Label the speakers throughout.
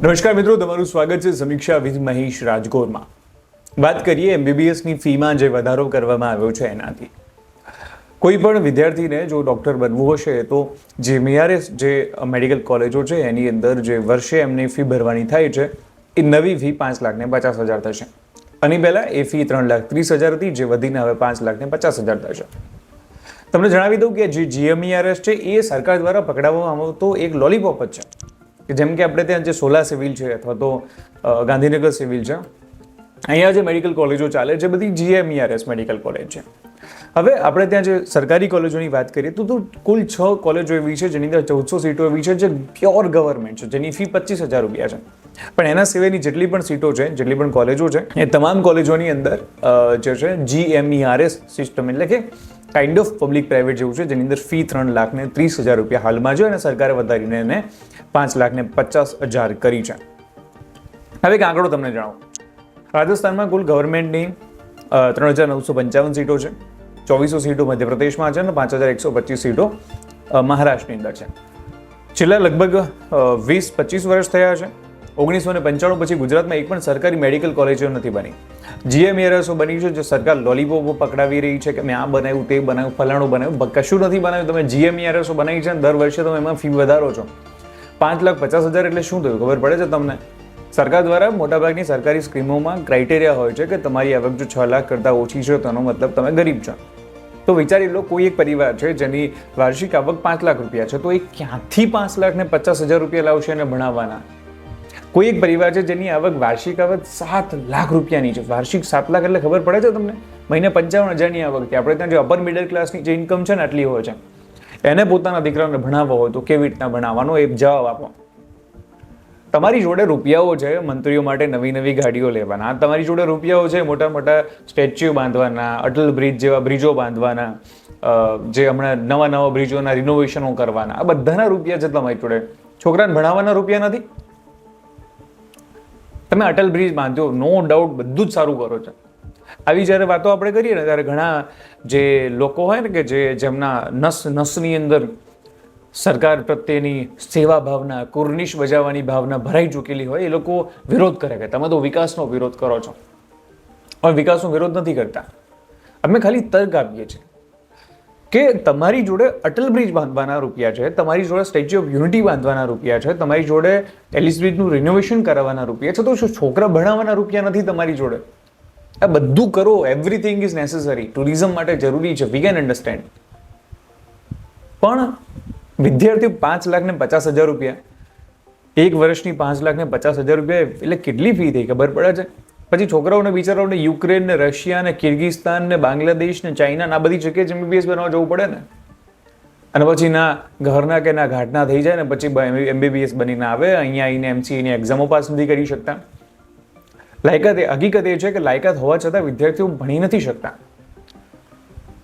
Speaker 1: નમસ્કાર મિત્રો, તમારું સ્વાગત છે સમીક્ષા વિથ મહેશ રાજગોરમાં. વાત કરીએ એમબીબીએસની ફીમાં જે વધારો કરવામાં આવ્યો છે એનાથી. કોઈ પણ વિદ્યાર્થીને જો ડૉક્ટર બનવું હશે તો જે MRS જે મેડિકલ કોલેજો છે એની અંદર જે વર્ષે એમની ફી ભરવાની થાય છે એ નવી ફી 5,50,000 થશે. આની પહેલાં એ ફી 3,30,000 હતી, જે વધીને હવે 5,50,000 થશે. તમને જણાવી દઉં કે જે GMERS છે એ સરકાર દ્વારા પકડાવવામાં આવતો એક લોલીપોપ જ છે. જેમ કે આપણે ત્યાં જે સોલા સિવિલ છે અથવા તો ગાંધીનગર સિવિલ છે, અહીંયા જે મેડિકલ કોલેજો ચાલે છે બધી GMERS મેડિકલ કોલેજ છે. હવે આપણે ત્યાં જે સરકારી કોલેજોની વાત કરીએ તો કુલ 6 કોલેજો એવી છે જેની અંદર 1400 સીટો એવી છે જે પ્યોર ગવર્મેન્ટ છે, જેની ફી 25,000 રૂપિયા છે. પણ એના સિવાયની જેટલી પણ સીટો છે, જેટલી પણ કોલેજો છે, એ તમામ કોલેજોની અંદર જે છે GMERS સિસ્ટમ એટલે કે કાઇન્ડ ઓફ પબ્લિક પ્રાઇવેટ જેવું છે, જેની અંદર ફી 3,30,000 રૂપિયા હાલમાં છે અને સરકારે વધારીને એને 5,50,000 કરી છે. હવે એક આંકડો તમને જણાવો. રાજસ્થાનમાં કુલ ગવર્મેન્ટની 3,955 સીટો છે, 2400 સીટો મધ્યપ્રદેશમાં છે અને 5,125 સીટો મહારાષ્ટ્રની અંદર છે. છેલ્લા લગભગ 20-25 વર્ષ થયા છે. 1995 પછી ગુજરાતમાં એક પણ સરકારી મેડિકલ કોલેજો નથી બની. GMERS બની છે જે સરકાર લોલીપોપ પકડાવી રહી છે કે મેં આ બનાવ્યું, તે બનાવ્યું, ફલાણું બનાવ્યું. કશું નથી બનાવ્યું. તમે GMERS બનાવી છે અને દર વર્ષે તમે એમાં ફી વધારો છો. 5,50,000 એટલે શું થયું ખબર પડે છે તમને? સરકાર દ્વારા મોટાભાગની સરકારી સ્કીમોમાં ક્રાઇટેરિયા હોય છે કે તમારી આવક જો 6 લાખ કરતાં ઓછી છે તો એનો મતલબ તમે ગરીબ છો. તો વિચારી લો, કોઈ એક પરિવાર છે જેની વાર્ષિક આવક 5 લાખ રૂપિયા છે, તો એ ક્યાંથી 5,50,000 રૂપિયા લાવશે એને ભણાવવાના? કોઈ એક પરિવાર છે જેની આવક વાર્ષિક આવક 7 લાખ રૂપિયાની છે. વાર્ષિક 7 લાખ એટલે ખબર પડે છે તમને? મહિને 55,000ની આવક. આપણે ત્યાં જે અપર મિડલ ક્લાસની જે ઇન્કમ છે ને આટલી હોય છે, એને પોતાના દીકરાને ભણાવવો હોય તો કેવી રીતના ભણાવવાનો એ જવાબ આપો. તમારી જોડે રૂપિયાઓ છે મંત્રીઓ માટે નવી નવી ગાડીઓ લેવાના, તમારી જોડે રૂપિયાઓ છે મોટા મોટા સ્ટેચ્યુ બાંધવાના, અટલ બ્રિજ જેવા બ્રિજો બાંધવાના, જે હમણાં નવા બ્રિજોના રિનોવેશનો કરવાના, આ બધાના રૂપિયા છે તમારી જોડે. છોકરાને ભણાવવાના રૂપિયા નથી. તમે અટલ બ્રિજ બાંધ્યો, નો ડાઉટ બધું જ સારું કરો છો. આવી જ્યારે વાતો આપણે કરીએ ને ત્યારે ઘણા જે લોકો હોય ને કે જેમના નસની અંદર સરકાર પ્રત્યેની સેવા ભાવના, કુર્નિશ બજાવવાની ભાવના ભરાઈ ચૂકેલી હોય, એ લોકો વિરોધ કરે કે તમે તો વિકાસનો વિરોધ કરો છો. હવે વિકાસનો વિરોધ નથી કરતા, અમે ખાલી તર્ક આપીએ છીએ કે તમારી જોડે અટલ બ્રિજ બાંધવાના રૂપિયા છે, તમારી જોડે સ્ટેચ્યુ ઓફ યુનિટી બાંધવાના રૂપિયા છે, તમારી જોડે એલિસ બ્રિજનું રિનોવેશન કરાવવાના રૂપિયા છે, તો શું છોકરા ભણાવવાના રૂપિયા નથી તમારી જોડે? આ બધું કરો. Everything is necessary. ટુરિઝમ માટે જરૂરી છે, વી કેન અન્ડરસ્ટેન્ડ. પણ વિદ્યાર્થીઓ 5,50,000 રૂપિયા, એક વર્ષની 5,50,000 રૂપિયા એટલે કેટલી ફી થઈ ખબર પડે છે? પછી છોકરાઓને બિચારાઓને યુક્રેન ને રશિયા ને કિર્ગિસ્તાન ને બાંગ્લાદેશ ને ચાઇના ના બધી જગ્યાએ MBBS બનાવવા જવું પડે ને, અને પછી ના ઘરના કે ના ઘાટના થઈ જાય ને પછી MBBS બનીને આવે, અહીંયા આવીને MCA ની એક્ઝામો પાસ નથી કરી શકતા. હકીકત એ છે કે લાયકાત હોવા છતાં વિદ્યાર્થીઓ ભણી નથી શકતા.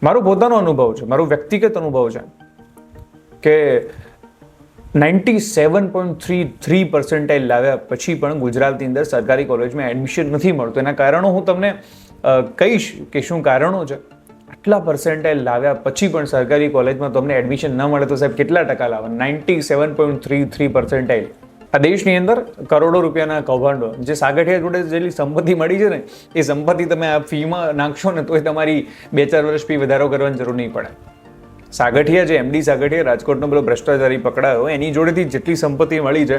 Speaker 1: મારો પોતાનો અનુભવ છે, મારો વ્યક્તિગત અનુભવ છે કે 97.33% લાવ્યા પછી પણ ગુજરાતની અંદર સરકારી કોલેજમાં એડમિશન નથી મળતું. એના કારણો હું તમને કહીશ કે શું કારણો છે. આટલા પર્સન્ટાઇલ લાવ્યા પછી પણ સરકારી કોલેજમાં તમને એડમિશન ન મળે તો સાહેબ કેટલા ટકા લાવવા? 97.33%. આ દેશની અંદર કરોડો રૂપિયાના કૌભાંડો, જે સાગઠિયા જોડે જેટલી સંપત્તિ મળી છે ને, એ સંપત્તિ તમે આ ફીમાં નાખશો ને તો એ તમારી 2-4 વર્ષ ફી વધારો કરવાની જરૂર નહીં પડે. સાગઠિયા જે MD સાગઠિયા રાજકોટનો પેલો ભ્રષ્ટાચારી પકડાયો, એની જોડેથી જેટલી સંપત્તિ મળી છે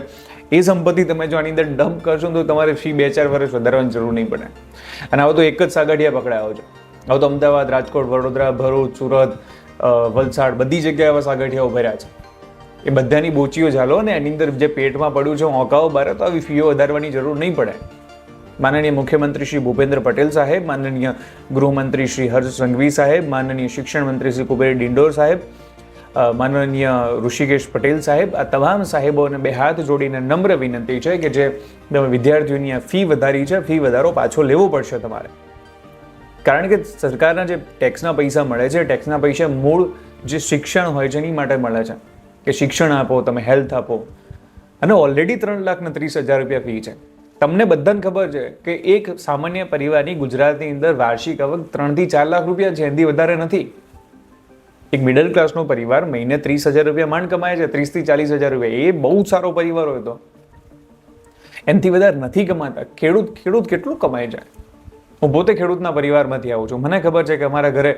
Speaker 1: એ સંપત્તિ તમે જો આની અંદર ડમ્પ કરશો તો તમારે ફી 2-4 વર્ષ વધારવાની જરૂર નહીં પડે. અને આવો તો એક જ સાગઠિયા પકડાયો છે. હવે તો અમદાવાદ, રાજકોટ, વડોદરા, ભરૂચ, સુરત, વલસાડ બધી જગ્યાએ આવા સાગઠિયાઓ ભર્યા છે. એ બધાની બોચીઓ ઝાલો ને એની અંદર જે પેટમાં પડ્યું છે ઓંકાઓ બારે, તો આવી ફીઓ વધારવાની જરૂર નહીં પડે. માનનીય મુખ્યમંત્રી શ્રી ભૂપેન્દ્ર પટેલ સાહેબ, માનનીય ગૃહમંત્રી શ્રી હર્ષ સંઘવી સાહેબ, માનનીય શિક્ષણ મંત્રી શ્રી કુબેર ડિંડોર સાહેબ, માનનીય ઋષિકેશ પટેલ સાહેબ, આ તમામ સાહેબોને બે હાથ જોડીને નમ્ર વિનંતી છે કે જે તમે વિદ્યાર્થીઓની આ ફી વધારી છે, ફી વધારો પાછો લેવો પડશે તમારે. કારણ કે સરકારના જે ટેક્સના પૈસા મળે છે, ટેક્સના પૈસા મૂળ જે શિક્ષણ હોય છે એની માટે મળે છે કે શિક્ષણ આપો, તમે હેલ્થ આપો. અને ઓલરેડી 3,30,000 રૂપિયા ફી છે. તમને બધાને ખબર છે કે એક સામાન્ય પરિવારની ગુજરાતની અંદર વાર્ષિક આવક 3-4 લાખ રૂપિયા છે, એનાથી વધારે નથી. એક મિડલ ક્લાસનો પરિવાર મહિને 30,000 રૂપિયા માંડ કમાય છે, 30-40,000 રૂપિયા. એ બહુ સારો પરિવાર હોય તો એનાથી વધારે નથી કમાતા. ખેડૂત કેટલું કમાઈ જાય? હું પોતે ખેડૂતના પરિવારમાંથી આવું છું. મને ખબર છે કે અમારા ઘરે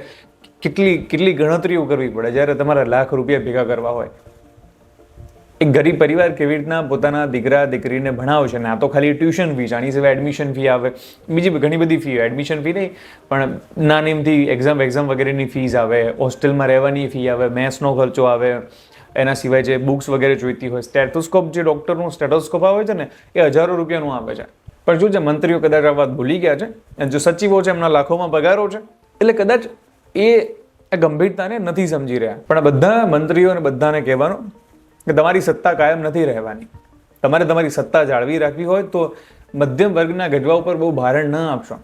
Speaker 1: કેટલી ગણતરીઓ કરવી પડે જ્યારે તમારા લાખ રૂપિયા ભેગા કરવા હોય. એક ગરીબ પરિવાર કેવી રીતના પોતાના દીકરા દીકરીને ભણાવે છે. ને આ તો ખાલી ટ્યુશન ફી છે, આની સિવાય એડમિશન ફી આવે, બીજી ઘણી બધી ફી આવે. એડમિશન ફી નહીં પણ નાનીમથી એક્ઝામ વગેરેની ફીસ આવે, હોસ્ટેલમાં રહેવાની ફી આવે, મેસનો ખર્ચો આવે, એના સિવાય જે બુક્સ વગેરે જોઈતી હોય, સ્ટેથોસ્કોપ, જે ડૉક્ટરનું સ્ટેથોસ્કોપ આવે છે ને એ હજારો રૂપિયાનું આવે છે. પણ શું છે, મંત્રીઓ કદાચ આ વાત ભૂલી ગયા છે, અને જો સચિવો છે એમના લાખોમાં પગારો છે, એટલે કદાચ એ ગંભીરતાને નથી સમજી રહ્યા. પણ આ બધા મંત્રીઓને બધાને કહેવાનું કે તમારી સત્તા કાયમ નથી રહેવાની. તમારે તમારી સત્તા જાળવી રાખવી હોય તો મધ્યમ વર્ગના ગજવા ઉપર બહુ ભારણ ન આપશો.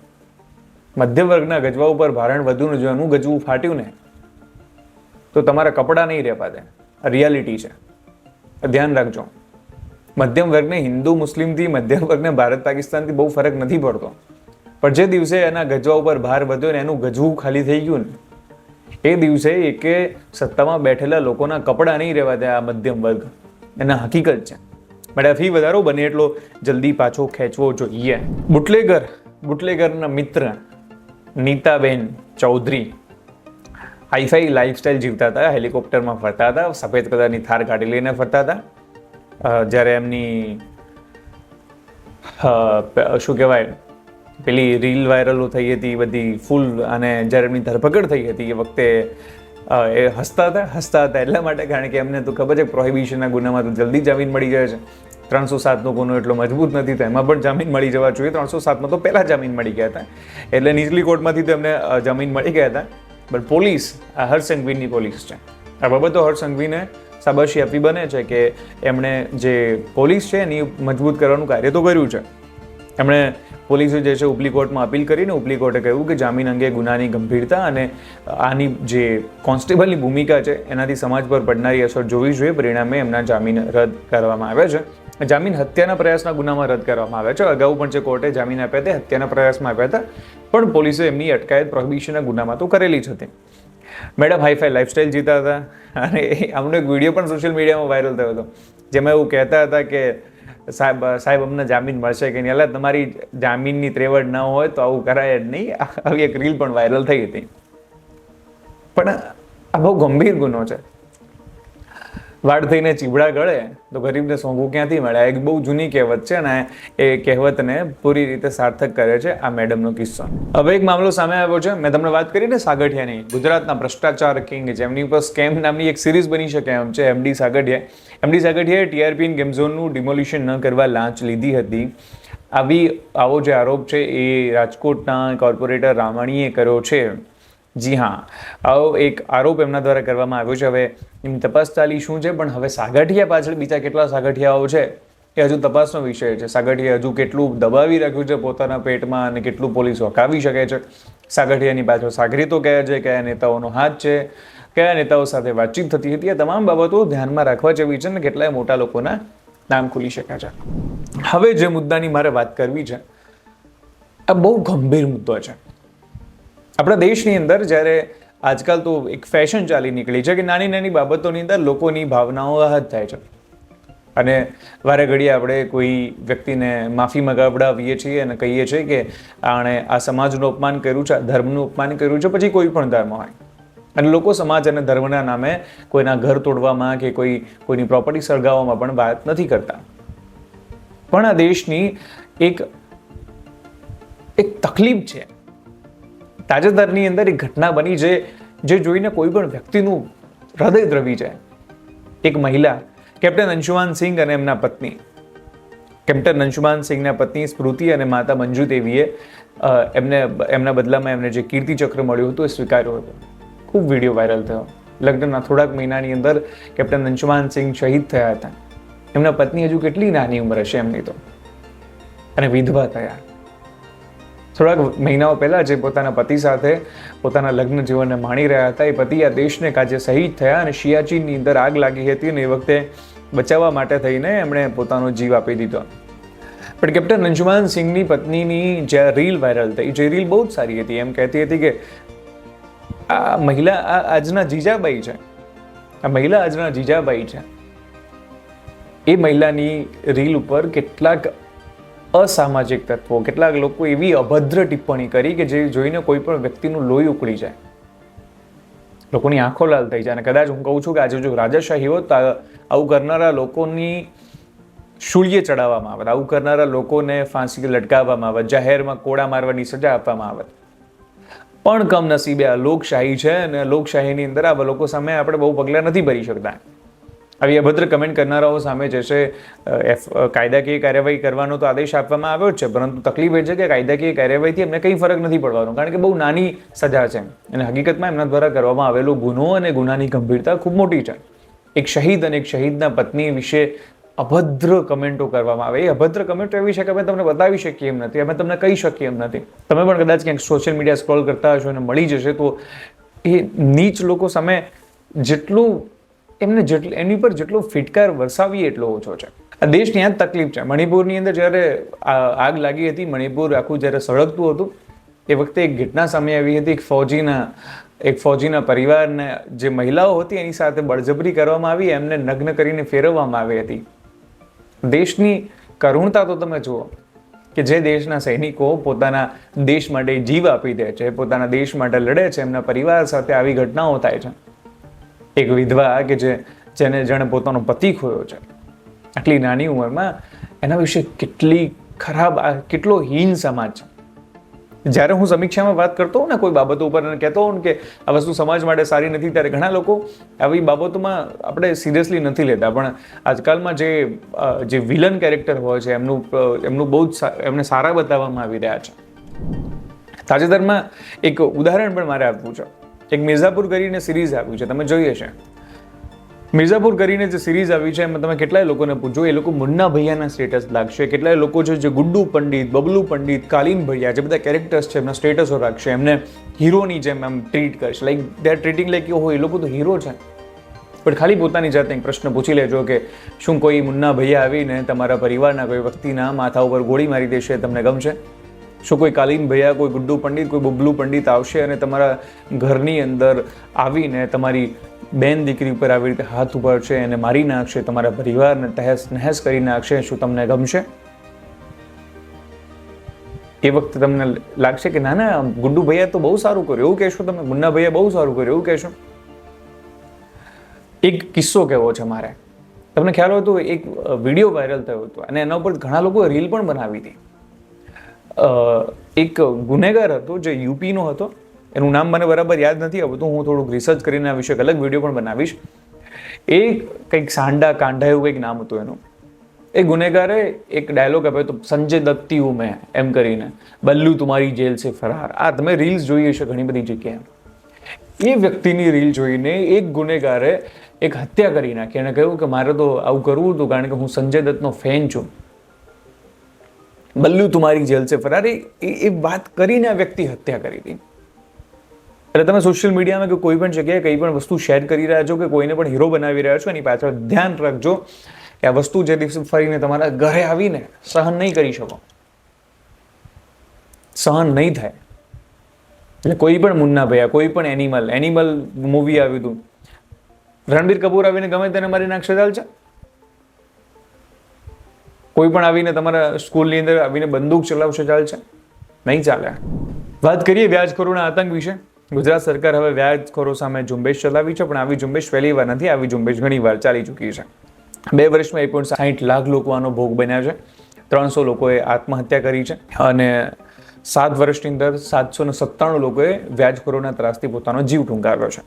Speaker 1: મધ્યમ વર્ગના ગજવા ઉપર ભારણ વધુ ન જોવાનું. ગજવું ફાટ્યું ને તો તમારા કપડાં નહીં રહેવા દે. આ રિયાલિટી છે, ધ્યાન રાખજો. મધ્યમ વર્ગને હિન્દુ મુસ્લિમથી, મધ્યમ વર્ગને ભારત પાકિસ્તાનથી બહુ ફરક નથી પડતો. પણ જે દિવસે એના ગજવા ઉપર ભાર વધ્યો ને એનું ગજવું ખાલી થઈ ગયું ને એ દિવસે એકે સત્તામાં બેઠેલા લોકોના કપડાં નહીં રહેવા દે આ મધ્યમ વર્ગ. એના હકીકત છે. બટ ફી વધારો બને એટલો જલ્દી પાછો ખેંચવો જોઈએ. બુટલેગરના મિત્ર નીતાબેન ચૌધરી હાઈફાઈ લાઈફસ્ટાઈલ જીવતા હતા, હેલિકોપ્ટરમાં ફરતા હતા, સફેદ કલરની થાર ગાડી લઈને ફરતા હતા. જ્યારે એમની શું કહેવાય પેલી રીલ વાયરલો થઈ હતી બધી ફૂલ, અને જ્યારે એમની ધરપકડ થઈ હતી એ વખતે એ હસતા હતા એટલા માટે, કારણ કે એમને તો ખબર છે પ્રોહિબિશનના ગુનામાં તો જલ્દી જામીન મળી જાય છે. 307નો ગુનો એટલો મજબૂત નથી તો એમાં પણ જામીન મળી જવા જોઈએ. 307માં તો પહેલાં જામીન મળી ગયા હતા, એટલે નીચલી કોર્ટમાંથી તો એમને જામીન મળી ગયા હતા. બટ પોલીસ, આ હર્ષ સંઘવીની પોલીસ છે, આ બાબતો હર્ષ સંઘવીને શાબાશી આપવી બને છે કે એમણે જે પોલીસ છે એની મજબૂત કરવાનું કાર્ય તો કર્યું છે. એમણે પોલીસે જે છે ઉપલી કોર્ટમાં અપીલ કરીને ઉપલી કોર્ટે કહ્યું કે જામીન અંગે ગુનાની ગંભીરતા અને આની જે કોન્સ્ટેબલની ભૂમિકા છે એનાથી સમાજ પર પડનારી અસર જોવી જોઈએ. પરિણામે એમના જામીન રદ કરવામાં આવ્યા છે. જામીન હત્યાના પ્રયાસના ગુનામાં રદ કરવામાં આવ્યા છે. અગાઉ પણ જે કોર્ટે જામીન આપ્યા હતા હત્યાના પ્રયાસમાં આપ્યા હતા, પણ પોલીસે એમની અટકાયત પ્રોહિબિશનના ગુનામાં તો કરેલી જ હતી. મેડમ હાઈફાઈ લાઈફસ્ટાઈલ જીતા હતા, અને આમનો એક વિડીયો પણ સોશિયલ મીડિયામાં વાયરલ થયો હતો જેમાં એવું કહેતા હતા કે સાહેબ અમને જામીન મળશે કે નહીં. એટલે તમારી જામીનની ત્રેવડ ન હોય તો આવું કરાય જ નહીં. આવી એક રીલ પણ વાયરલ થઈ હતી. પણ આ બહુ ગંભીર ગુનો છે. વાડ થઈને ચીબડા ગળે તો ગરીબને સોંગું ક્યાંથી મળે? એક બહુ જૂની કહેવત છે, અને એ કહેવતને પૂરી રીતે સાર્થક કરે છે આ મેડમનો કિસ્સો. હવે એક મામલો સામે આવ્યો છે. મેં તમને વાત કરી ને સાગઠિયાની, ગુજરાતના ભ્રષ્ટાચાર કિંગ, જેમની ઉપર સ્કેમ નામની એક સિરીઝ બની શકે એમ છે. એમડી સાગઠિયાએ ટીઆરપી ગેમ ઝોનનું ડિમોલિશન ન કરવા લાંચ લીધી હતી. આવો જે આરોપ છે એ રાજકોટના કોર્પોરેટર રામાણીએ કર્યો છે. જી હા, આવો એક આરોપ એમના દ્વારા કરવામાં આવ્યો છે. હવે એમની તપાસ ચાલી શું છે, પણ હવે સાગઠિયા પાછળ બીજા કેટલા સાગઠિયાઓ છે એ હજુ તપાસનો વિષય છે. સાગઠિયા હજુ કેટલું દબાવી રાખ્યું છે પોતાના પેટમાં, અને કેટલું પોલીસ વખાવી શકે છે. સાગઠિયાની પાછળ સાગરીતો કયા છે, કયા નેતાઓનો હાથ છે, કયા નેતાઓ સાથે વાતચીત થતી હતી, આ તમામ બાબતો ધ્યાનમાં રાખવા જેવી છે, ને કેટલાય મોટા લોકોના નામ ખુલી શક્યા છે. હવે જે મુદ્દાની મારે વાત કરવી છે, આ બહુ ગંભીર મુદ્દો છે. આપણા દેશની અંદર જ્યારે આજકાલ તો એક ફેશન ચાલી નીકળી છે કે નાની નાની બાબતોની અંદર લોકોની ભાવનાઓ આહત થાય છે, અને વારે ઘડીએ આપણે કોઈ વ્યક્તિને માફી મગાવડાવીએ છીએ અને કહીએ છીએ કે આણે આ સમાજનું અપમાન કર્યું છે, ધર્મનું અપમાન કર્યું છે, પછી કોઈ પણ ધર્મ હોય, અને લોકો સમાજ અને ધર્મના નામે કોઈના ઘર તોડવામાં કે કોઈની પ્રોપર્ટી સળગાવવામાં પણ વાત નથી કરતા. પણ આ દેશની એક તકલીફ છે. તાજેતરની અંદર એક ઘટના બની જે જોઈને કોઈ પણ વ્યક્તિનું હૃદય દ્રવી જાય. એક મહિલા, કેપ્ટન અંશુમાન સિંઘ અને એમના પત્ની, કેપ્ટન અંશુમાન સિંઘના પત્ની સ્મૃતિ અને માતા મંજુ દેવીએ એમના બદલામાં એમને જે કીર્તિ ચક્ર મળ્યું હતું એ સ્વીકાર્યો હતો. ખૂબ વિડીયો વાયરલ થયો. લગ્નના થોડાક મહિનાની અંદર કેપ્ટન અંશુમાન સિંઘ શહીદ થયા હતા. એમના પત્ની હજુ કેટલી નાની ઉંમર હશે એમની તો, અને વિધવા થયા. થોડાક મહિનાઓ પહેલા જે પોતાના પતિ સાથે પોતાના લગ્ન જીવનને માણી રહ્યા હતા, એ પતિ આ દેશને કાજે શહીદ થયા, અને સિયાચીનની અંદર આગ લાગી હતી, અને એ વખતે બચાવવા માટે થઈને એમણે પોતાનો જીવ આપી દીધો. પણ કેપ્ટન અંશુમાન સિંઘની પત્નીની જે રીલ વાયરલ થઈ, જે રીલ બહુ જ સારી હતી. એમ કહેતી હતી કે આ મહિલા આજના જીજાબાઈ છે, આ મહિલા આજના જીજાબાઈ છે. એ મહિલાની રીલ ઉપર કેટલાક અસામાજિક તત્વો, કેટલાક લોકો એવી અભદ્ર ટિપ્પણી કરી કે જે જોઈને કોઈ પણ વ્યક્તિનું લોહી ઉકળી જાય, લોકોની આંખો લાલ થઈ જાય. અને કદાચ હું કહું છું કે આજે જો રાજાશાહી હોત તો આવું કરનારા લોકોની શૂળીએ ચડાવવામાં આવે, આવું કરનારા લોકોને ફાંસી લટકાવવામાં આવે, જાહેરમાં કોડા મારવાની સજા આપવામાં આવે. પણ કમનસીબે આ લોકશાહી છે અને લોકશાહીની અંદર આવા લોકો સામે આપણે બહુ પગલાં નથી ભરી શકતા. આવી અભદ્ર કમેન્ટ કરનારાઓ સામે જે છે કાયદાકીય કાર્યવાહી કરવાનો તો આદેશ આપવામાં આવ્યો જ છે, પરંતુ તકલીફ એ છે કે કાયદાકીય કાર્યવાહીથી એમને કંઈ ફરક નથી પડવાનો, કારણ કે બહુ નાની સજા છે અને હકીકતમાં એમના દ્વારા કરવામાં આવેલો ગુનો અને ગુનાની ગંભીરતા ખૂબ મોટી છે. એક શહીદ અને એક શહીદના પત્ની વિશે અભદ્ર કમેન્ટો કરવામાં આવે. એ અભદ્ર કમેન્ટો એવી છે કે અમે તમને બતાવી શકીએ એમ નથી, અમે તમને કહી શકીએ એમ નથી. તમે પણ કદાચ ક્યાંક સોશિયલ મીડિયા સ્ક્રોલ કરતા હશો અને મળી જશે તો એ નીચ લોકો સામે એમની પર જેટલો ફિટકાર વરસાવીએ એટલો ઓછો છે. આ દેશની આ જ તકલીફ છે. મણિપુરની અંદર જ્યારે આગ લાગી હતી, મણિપુર આખું જ્યારે સળગતું હતું, એ વખતે એક ઘટના સામે આવી હતી. એક ફૌજીના પરિવારને જે મહિલાઓ હતી એની સાથે બળજબરી કરવામાં આવી, એમને નગ્ન કરીને ફેરવવામાં આવી હતી. દેશની કરુણતા તો તમે જુઓ કે જે દેશના સૈનિકો પોતાના દેશ માટે જીવ આપી દે છે, પોતાના દેશ માટે લડે છે, એમના પરિવાર સાથે આવી ઘટનાઓ થાય છે. એક વિધવા કે જેણે પોતાનો પતિ ખોયો છે આટલી નાની ઉંમરમાં, એના વિશે કેટલી ખરાબ, કેટલો હીન સમાજ છે. જ્યારે હું સમીક્ષામાં વાત કરતો હોઉં ને કોઈ બાબતો ઉપર અને કહેતો હોઉં કે આ વસ્તુ સમાજ માટે સારી નથી, ત્યારે ઘણા લોકો આવી બાબતોમાં આપણે સિરિયસલી નથી લેતા. પણ આજકાલમાં જે વિલન કેરેક્ટર હોય છે એમનું બહુ જ એમને સારા બતાવવામાં આવી રહ્યા છે. તાજેતરમાં એક ઉદાહરણ પણ મારે આપવું છે. એક મિર્ઝાપુર કરીને સિરીઝ આવ્યું છે, તમે જોઈએ છે. મિર્ઝાપુર કરીને જે સિરીઝ આવી છે એમાં તમે કેટલાય લોકોને પૂછો, એ લોકો મુન્ના ભૈયાના સ્ટેટસ લાગશે. કેટલાય લોકો છે જે ગુડ્ડુ પંડિત, બબલુ પંડિત, કાલીન ભૈયા, જે બધા કેરેક્ટર્સ છે એમના સ્ટેટસો રાખશે, એમને હીરોની જેમ એમ ટ્રીટ કરશે. Like they are treating like હોય એ લોકો તો હીરો છે. પણ ખાલી પોતાની જાતને એક પ્રશ્ન પૂછી લેજો કે શું કોઈ મુન્ના ભૈયા આવીને તમારા પરિવારના કોઈ વ્યક્તિના માથા ઉપર ગોળી મારી દેશે, તમને ગમશે? શું કોઈ કાલીન ભૈયા, કોઈ ગુડ્ડુ પંડિત, કોઈ બબલુ પંડિત આવશે અને તમારા ઘરની અંદર આવીને તમારી બેન દીકરી ઉપર આવી રીતે હાથ ઉપાડશે અને મારી નાખશે, તમારા પરિવારને તહેસ નહેસ કરી નાખશે? શું તમને ગમશે? એ વખતે તમને લાગશે કે ના ના, ગુડ્ડુ ભૈયા તો બહુ સારું કર્યું એવું કહેશો તમે, મુન્ના ભૈયા બહુ સારું કર્યું એવું કહેશો? એક કિસ્સો કહેવો છે મારે. તમને ખ્યાલ હોય તો એક વિડીયો વાયરલ થયો હતો અને એના ઉપર ઘણા લોકોએ રીલ પણ બનાવી હતી. એક ગુનેગાર હતો જે યુપીનો હતો, એનું નામ મને બરાબર યાદ નથી આવતું, હું થોડુંક રિસર્ચ કરીને આ વિશે એક અલગ વિડીયો પણ બનાવીશ. એ કંઈક કાંડા એવું કંઈક નામ હતું એનું. એ ગુનેગારે એક ડાયલોગ આપ્યો હતો, સંજય દત્તી હું મેં એમ કરીને, બલ્લુ તુમારી જેલ સે ફરાર. આ તમે રીલ્સ જોઈ હશે ઘણી બધી જગ્યાએ. એ વ્યક્તિની રીલ જોઈને એક ગુનેગારે એક હત્યા કરી નાખી. એને કહ્યું કે મારે તો આવું કરવું હતું કારણ કે હું સંજય દત્તનો ફેન છું. બલ્લુ તુમારી જેલ સે ફરાર, એ વાત કરીને આ વ્યક્તિ હત્યા કરી હતી. એટલે તમે સોશિયલ મીડિયામાં કે કોઈ પણ જગ્યાએ કંઈ પણ વસ્તુ શેર કરી રહ્યા છો કે કોઈને પણ હીરો બનાવી રહ્યા છો, એની પાછળ ધ્યાન રાખજો કે આ વસ્તુ જે દિવસે ફરીને તમારા ઘરે આવીને સહન નહીં કરી શકો, સહન નહીં થાય. એટલે કોઈ પણ મુન્ના ભૈયા, કોઈ પણ એનિમલ મૂવી આવ્યું હતું, રણબીર કપૂર આવીને ગમે તેને મારી નાખશે, ચાલશે? કોઈ પણ આવીને તમારા સ્કૂલની અંદર આવીને બંદૂક ચલાવશે, ચાલશે? નહીં ચાલે. વાત કરીએ વ્યાજખોરોના આતંક વિશે. ગુજરાત સરકાર હવે વ્યાજખોરો સામે ઝુંબેશ ચલાવી છે, પણ આવી ઝુંબેશ પહેલી વાર નથી, આવી ઝુંબેશ ઘણી વાર ચાલી ચૂકી છે. 2 વર્ષમાં 1.60 લાખ લોકો આનો ભોગ બન્યા છે. 300 લોકોએ આત્મહત્યા કરી છે અને 7 વર્ષની અંદર 797 લોકોએ વ્યાજખોરોના ત્રાસથી પોતાનો જીવ ટૂંકાવ્યો છે.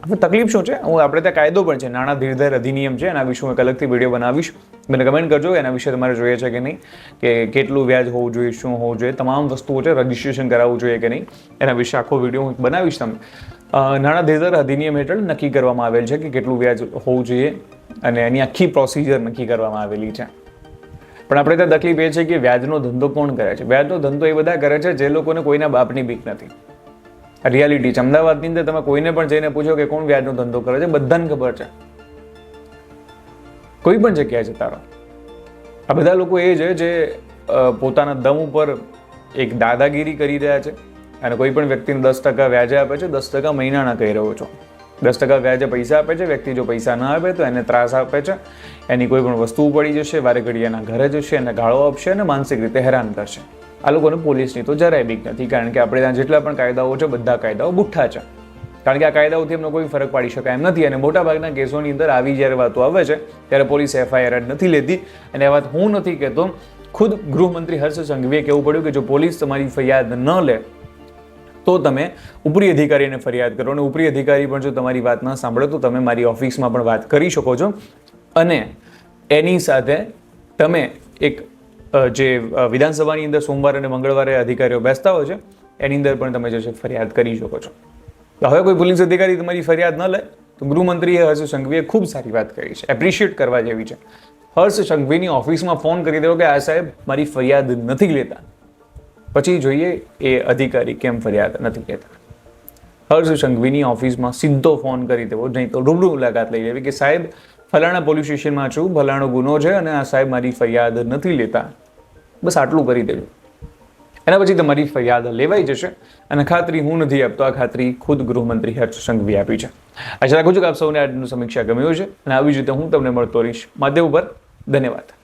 Speaker 1: હવે તકલીફ શું છે? આપણે ત્યાં કાયદો પણ છે, નાણાં ધીરધર અધિનિયમ છે, એના વિશે હું એક અલગથી વિડીયો બનાવીશ. મને કમેન્ટ કરજો એના વિશે તમારે જોઈએ છે કે નહીં, કે કેટલું વ્યાજ હોવું જોઈએ, શું હોવું જોઈએ, તમામ વસ્તુઓ છે, રજિસ્ટ્રેશન કરાવવું જોઈએ કે નહીં, એના વિશે આખો વિડીયો હું બનાવીશ. તમે નાણાં ધીરધર અધિનિયમ હેઠળ નક્કી કરવામાં આવેલ છે કે કેટલું વ્યાજ હોવું જોઈએ અને એની આખી પ્રોસિજર નક્કી કરવામાં આવેલી છે. પણ આપણે ત્યાં તકલીફ એ છે કે વ્યાજનો ધંધો કોણ કરે છે? વ્યાજનો ધંધો એ બધા કરે છે જે લોકોને કોઈના બાપની બીક નથી. રિયાલિટી છે. અમદાવાદની અંદર તમે કોઈને પણ જઈને પૂછો કે કોણ વ્યાજનો ધંધો કરે છે, બધાને ખબર છે. કોઈ પણ જગ્યાએ જતા રહો, આ બધા લોકો એ છે જે પોતાના દમ ઉપર એક દાદાગીરી કરી રહ્યા છે અને કોઈ પણ વ્યક્તિને 10% વ્યાજે આપે છે, 10% મહિનાના કહી રહ્યો છો. 10% વ્યાજે પૈસા આપે છે. વ્યક્તિ જો પૈસા ન આપે તો એને ત્રાસ આપે છે, એની કોઈ પણ વસ્તુ પડી જશે, વારે ઘડી એના ઘરે જશે, એને ગાળો આપશે અને માનસિક રીતે હેરાન કરશે. આ લોકોને પોલીસની તો જરાય બીક નથી, કારણ કે આપણે ત્યાં જેટલા પણ કાયદાઓ છે બધા કાયદાઓ બુઠ્ઠા છે. કારણ કે આ કાયદાઓથી એમનો કોઈ ફરક પાડી શકાય એમ નથી. અને મોટાભાગના કેસોની અંદર આવી જ્યારે વાતો આવે છે ત્યારે પોલીસ FIR નથી લેતી. અને એ વાત હું નથી કહેતો, ખુદ ગૃહમંત્રી હર્ષ સંઘવીએ કહેવું પડ્યું કે જો પોલીસ તમારી ફરિયાદ ન લે તો તમે ઉપરી અધિકારીને ફરિયાદ કરો, અને ઉપરી અધિકારી પણ જો તમારી વાત ન સાંભળે તો તમે મારી ઓફિસમાં પણ વાત કરી શકો છો. અને એની સાથે તમે એક જે વિધાનસભાની અંદર સોમવાર અને મંગળવારે અધિકારીઓ બેસતા હોય છે એની અંદર પણ તમે જે છે ફરિયાદ કરી શકો છો. હવે કોઈ પોલીસ અધિકારી તમારી ફરિયાદ ન લે તો ગૃહમંત્રીએ હર્ષ સંઘવીએ ખૂબ સારી વાત કરી છે, એપ્રિશિએટ કરવા જેવી છે. હર્ષ સંઘવીની ઓફિસમાં ફોન કરી દેવો કે આ સાહેબ મારી ફરિયાદ નથી લેતા, પછી જોઈએ એ અધિકારી કેમ ફરિયાદ નથી લેતા. હર્ષ સંઘવીની ઓફિસમાં સીધો ફોન કરી દેવો, નહીં તો રૂબરૂ મુલાકાત લઈ લેવી કે સાહેબ ફલાણા પોલીસ સ્ટેશનમાં છું, ફલાણો ગુનો છે અને આ સાહેબ મારી ફરિયાદ નથી લેતા. બસ આટલું કરી દેવું, એના પછી તમારી ફરિયાદ લેવાઈ જશે. અને ખાતરી હું નથી આપતો, આ ખાતરી ખુદ ગૃહમંત્રી હર્ષ સંઘવી આપી છે. આશા રાખું છું કે આપ સૌને આજનું સમીક્ષા ગમ્યું છે અને આવી જ રીતે હું તમને મળતો રહીશ માધ્યમ ઉપર. ધન્યવાદ.